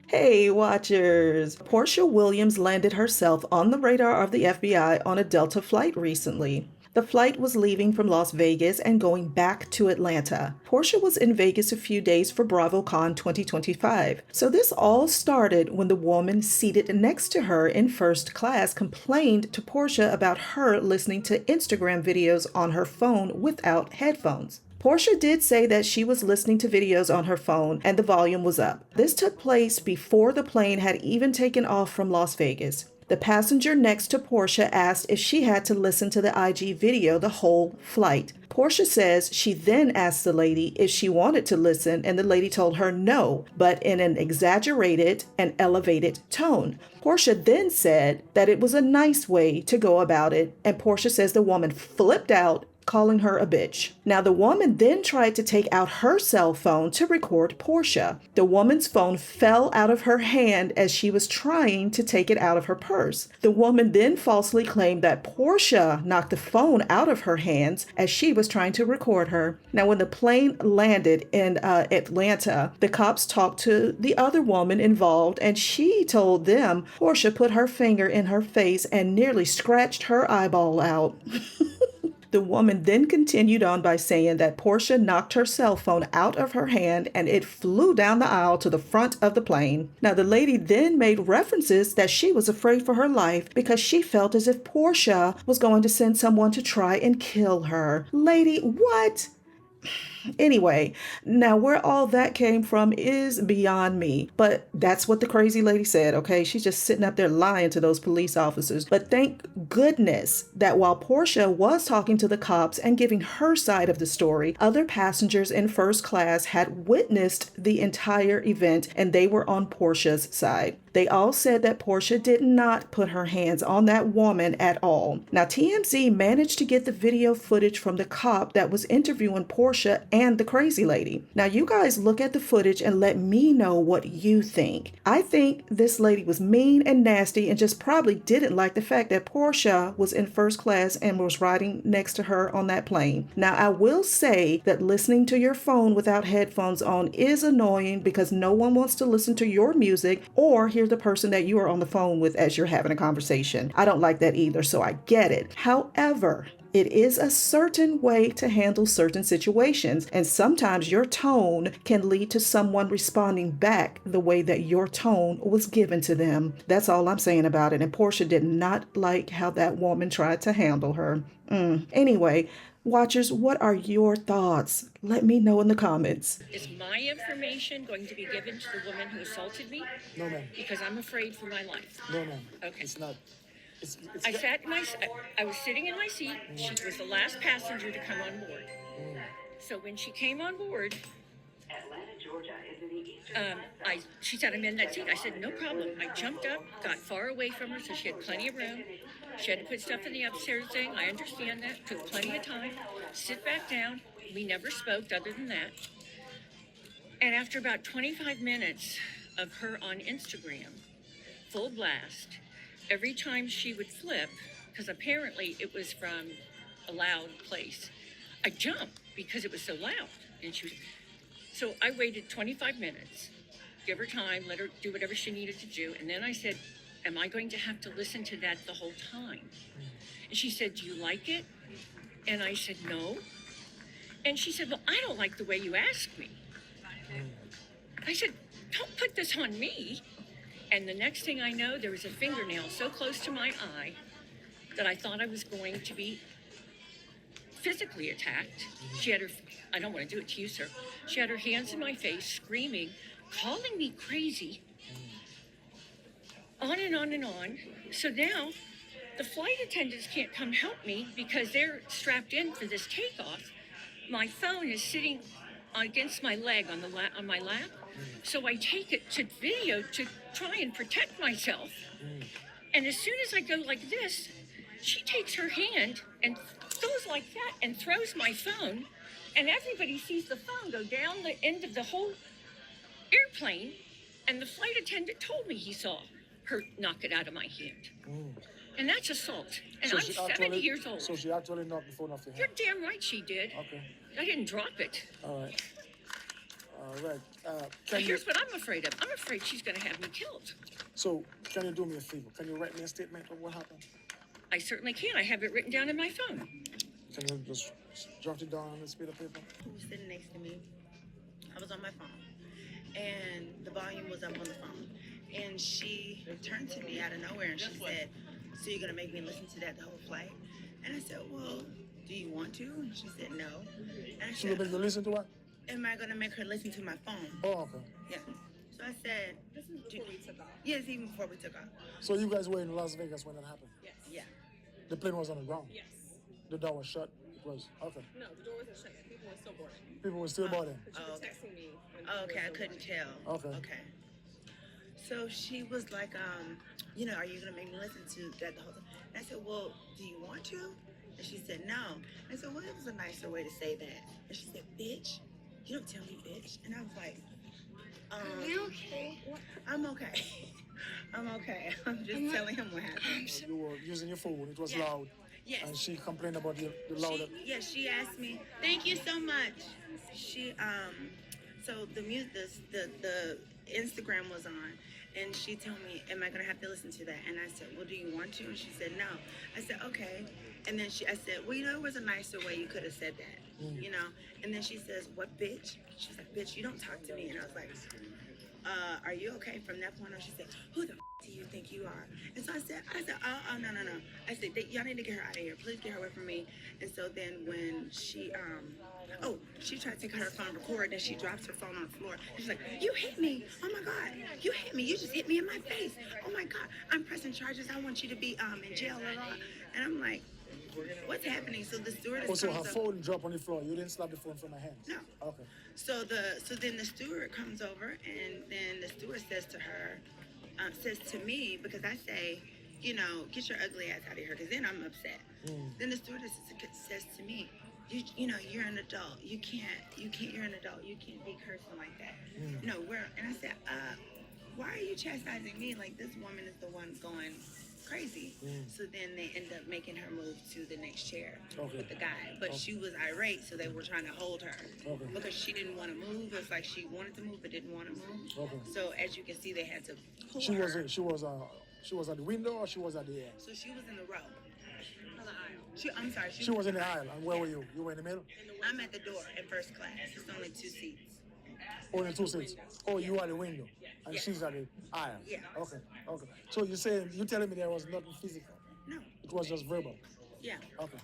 Hey, watchers! Porsha Williams landed herself on the radar of the FBI on a Delta flight recently. The flight was leaving from Las Vegas and going back to Atlanta. Porsha was in Vegas a few days for BravoCon 2025. So this all started when the woman seated next to her in first class complained to Porsha about her listening to Instagram videos on her phone without headphones. Porsha did say that she was listening to videos on her phone and the volume was up. This took place before the plane had even taken off from Las Vegas. The passenger next to Porsha asked if she had to listen to the IG video the whole flight. Porsha says she then asked the lady if she wanted to listen, and the lady told her no, but in an exaggerated and elevated tone. Porsha then said that it was a nice way to go about it, and Porsha says the woman flipped out, calling her a bitch. Now, the woman then tried to take out her cell phone to record Porsha. The woman's phone fell out of her hand as she was trying to take it out of her purse. The woman then falsely claimed that Porsha knocked the phone out of her hands as she was trying to record her. Now, when the plane landed in Atlanta, the cops talked to the other woman involved, and she told them Porsha put her finger in her face and nearly scratched her eyeball out. The woman then continued on by saying that Porsha knocked her cell phone out of her hand and it flew down the aisle to the front of the plane. Now, the lady then made references that she was afraid for her life because she felt as if Porsha was going to send someone to try and kill her. Lady, what? Anyway, now where all that came from is beyond me, but that's what the crazy lady said, okay? She's just sitting up there lying to those police officers. But thank goodness that while Porsha was talking to the cops and giving her side of the story, other passengers in first class had witnessed the entire event and they were on Porsha's side. They all said that Porsha did not put her hands on that woman at all. Now, TMZ managed to get the video footage from the cop that was interviewing Porsha and the crazy lady. Now, you guys look at the footage and let me know what you think. I think this lady was mean and nasty and just probably didn't like the fact that Porsha was in first class and was riding next to her on that plane. Now, I will say that listening to your phone without headphones on is annoying because no one wants to listen to your music or hear the person that you are on the phone with as you're having a conversation. I don't like that either, so I get it. However, it is a certain way to handle certain situations, and sometimes your tone can lead to someone responding back the way that your tone was given to them. That's all I'm saying about it, and Porsha did not like how that woman tried to handle her. Anyway, watchers, what are your thoughts? Let me know in the comments. Is my information going to be given to the woman who assaulted me? No, ma'am. Because I'm afraid for my life. No, ma'am. Okay. It's not. I was sitting in my seat. She was the last passenger to come on board. So when she came on board, she said, I'm in that seat. I said, no problem. I jumped up, got far away from her so she had plenty of room. She had to put stuff in the upstairs thing. I understand that. Took plenty of time. Sit back down. We never spoke other than that. And after about 25 minutes of her on Instagram, full blast, every time she would flip, because apparently it was from a loud place, I jumped because it was so loud. So I waited 25 minutes, give her time, let her do whatever she needed to do. And then I said, am I going to have to listen to that the whole time? And she said, do you like it? And I said, no. And she said, well, I don't like the way you asked me. I said, don't put this on me. And the next thing I know, there was a fingernail so close to my eye that I thought I was going to be physically attacked. She had I don't want to do it to you, sir. She had her hands in my face, screaming, calling me crazy, on and on and on. So now the flight attendants can't come help me because they're strapped in for this takeoff. My phone is sitting against my leg on my lap. So I take it to video to try and protect myself. And as soon as I go like this, she takes her hand and goes like that and throws my phone. And everybody sees the phone go down the end of the whole airplane. And the flight attendant told me he saw her knock it out of my hand. And that's assault. And I'm 70 years old. So she actually knocked the phone off your hand? You're damn right she did. Okay. I didn't drop it. All right. Right. So Can you, here's what I'm afraid of. I'm afraid she's going to have me killed. so can you do me a favor? Can you write me a statement of what happened? I certainly can. I have it written down in my phone. Can you just jot it down on this bit of paper? He was sitting next to me. I was on my phone, and the volume was up on the phone. And she turned to me out of nowhere and she said, "So you're gonna make me listen to that the whole flight?" And I said, "Well, do you want to?" And she said, "No." And I She will said, make you listen to what? "Am I gonna make her listen to my phone?" Oh, okay. Yeah. So I said, This is before we took off. yes, even before we took off. So you guys were in Las Vegas when that happened? Yes. Yeah. The plane was on the ground? Yes. The door was shut? It was? Okay. No, the door wasn't shut yet. People were still boarding. People were still boarding? But you were okay. texting me. When Oh, the okay, I doors couldn't opened. tell. Okay. Okay. So she was like, are you gonna make me listen to that the whole time? And I said, well, do you want to? And she said, no. I said, well, it was a nicer way to say that. And she said, bitch, you don't tell me bitch. And I was like, Are you okay? I'm okay. I'm okay. I'm just telling him what happened. You were using your phone, it was Yeah. loud. Yes. And she complained about the loud. She asked me, thank you so much. She so the music the Instagram was on and she told me, am I gonna have to listen to that? And I said, well, do you want to? And she said, no. I said, okay. And then I said, well, it was a nicer way you could have said that, And then she says, what bitch? She's like, bitch, you don't talk to me. And I was like, are you okay? From that point on, she said, who the do you think you are? And so I said, oh, no. I said, y'all need to get her out of here. Please get her away from me. And so then when she, she tried to take her phone and record, and she drops her phone on the floor. And she's like, you hit me. Oh my God. You hit me. You just hit me in my face. Oh my God. I'm pressing charges. I want you to be in jail. Blah, blah. And I'm like, what's happening? So the stewardess Also, her comes up. phone dropped on the floor. You didn't slap the phone from her hands? No. Okay. So then the steward comes over, and then the steward says to her, says to me, because I say, get your ugly ass out of here, because then I'm upset. Then the stewardess says to me, you're an adult. You can't, you're an adult. You can't be cursing like that. No, and I said, why are you chastising me? Like, this woman is the one going crazy. So then they end up making her move to the next chair with the guy. But she was irate, so they were trying to hold her because she didn't want to move. It's like she wanted to move but didn't want to move. Okay. So as you can see, they had to pull She her. was at the window or she was at the end? So she was in the row. On the aisle. I'm sorry. She was in the aisle. And where were you? You were in the middle? I'm at the door in first class. It's only 2 seats. Only 2 seats. Oh, you are the window, and Yeah. she's at the aisle. Yeah. Okay. So you telling me there was nothing physical? No. It was just verbal. Yeah. Okay.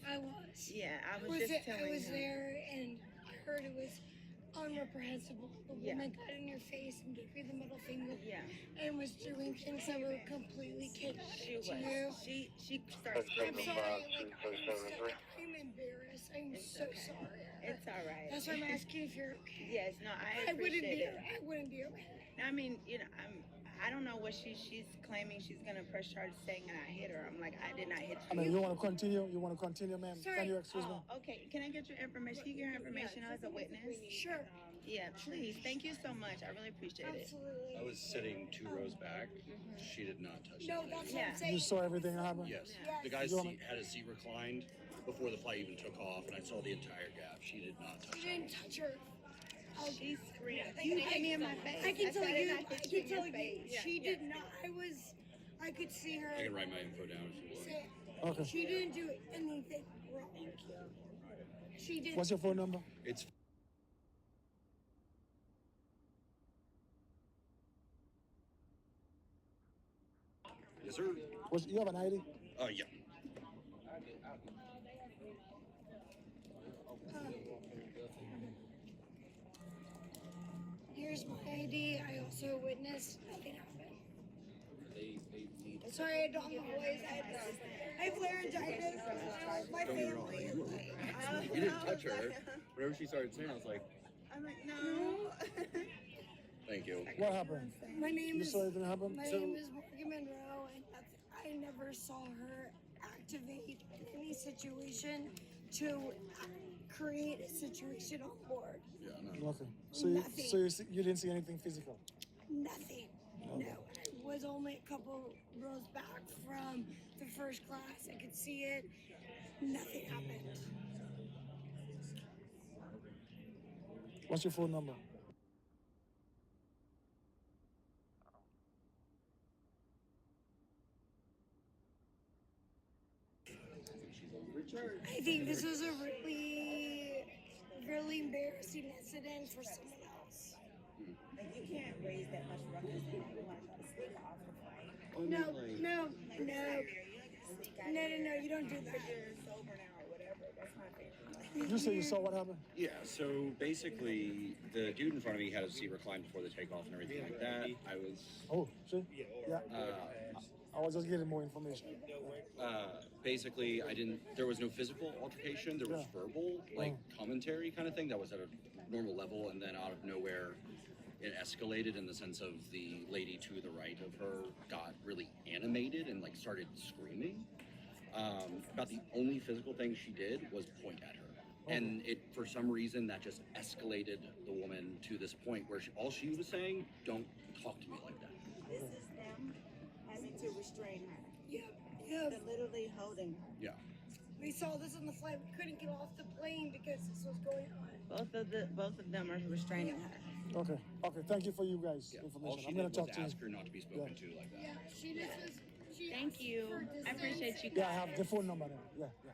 I was. Yeah. I was Was just it, telling I was him. there and I heard it was unreprehensible. The Yeah. woman got in your face and gave you the middle finger. Yeah. And was doing things that were completely She connected to was. you. She started I'm screaming. sorry, I'm embarrassed. I'm so sorry. It's all right. That's why I'm asking if you're okay. Yes. No. I I wouldn't appreciate be. it. I wouldn't be okay. I mean, I don't know what she's claiming. She's gonna press charges saying that I hit her. I'm like, I did not hit I you. mean, you want to continue? You want to continue, ma'am? Sorry. Can you excuse me? Oh, okay. Can I get your information? Can you get your information as a witness? Sure. Yeah, please. Thank you so much. I really appreciate it. Absolutely. I was sitting 2 rows back. She did not touch No, me. that's what Yeah. I'm saying. You saw everything happen? Yes. Yes. The guy's You seat had his seat reclined before the flight even took off, and I saw the entire gap. She did not touch You me. didn't touch her. She screamed. You hit me in my face. I can tell said you. I I hit you can in your tell you. face. She did not. I could see her. I can write my info down if you want. Say, Okay. she didn't do anything wrong. She did. What's your phone number? It's Yes, sir. You have an ID? Yeah. Here's my ID. I also witnessed nothing happen. Sorry, I don't have a voice. I have laryngitis. My Don't get me wrong. family. You, were, you didn't touch her. Whenever she started saying, I was like, I'm like, no. thank you. What happened? My name You is. saw anything happen? My name is Morgan Monroe, and I never saw her activate any situation to create a situation on board. Yeah, no. Okay. Nothing. You didn't see anything physical? Nothing. No. I was only a couple rows back from the first class. I could see it. Nothing happened. What's your phone number? I think this was a really embarrassing incident for someone else. Like, you can't raise that much ruckus and you want to try to sneak off the plane. No, Like, no, like, no. you're like a sneak out No, there. no, you don't do that. You're sober now or whatever. That's my favorite. You say you saw what happened? Yeah, so basically, the dude in front of me had his seat reclined before the takeoff and everything like that. I was Oh, see? Yeah. I was just getting more information. basically, there was no physical altercation, there was verbal, like commentary kind of thing that was at a normal level, and then out of nowhere, it escalated in the sense of the lady to the right of her got really animated and like started screaming. About the only physical thing she did was point at her. And it, for some reason, that just escalated the woman to this point where all she was saying, "Don't talk to me like that." This is them having to restrain her. Yep, They're yep. literally holding her. Yeah. We saw this on the flight. We couldn't get off the plane because this was going on. Both of them are restraining her. Okay. Okay. Thank you for you guys' Yeah. All information. she I'm did gonna was talk to ask you. her not to be spoken Yeah. to like that. Yeah, she just was. She Thank asked you. for I distance. appreciate you Yeah, I guys. have the phone number there. Yeah.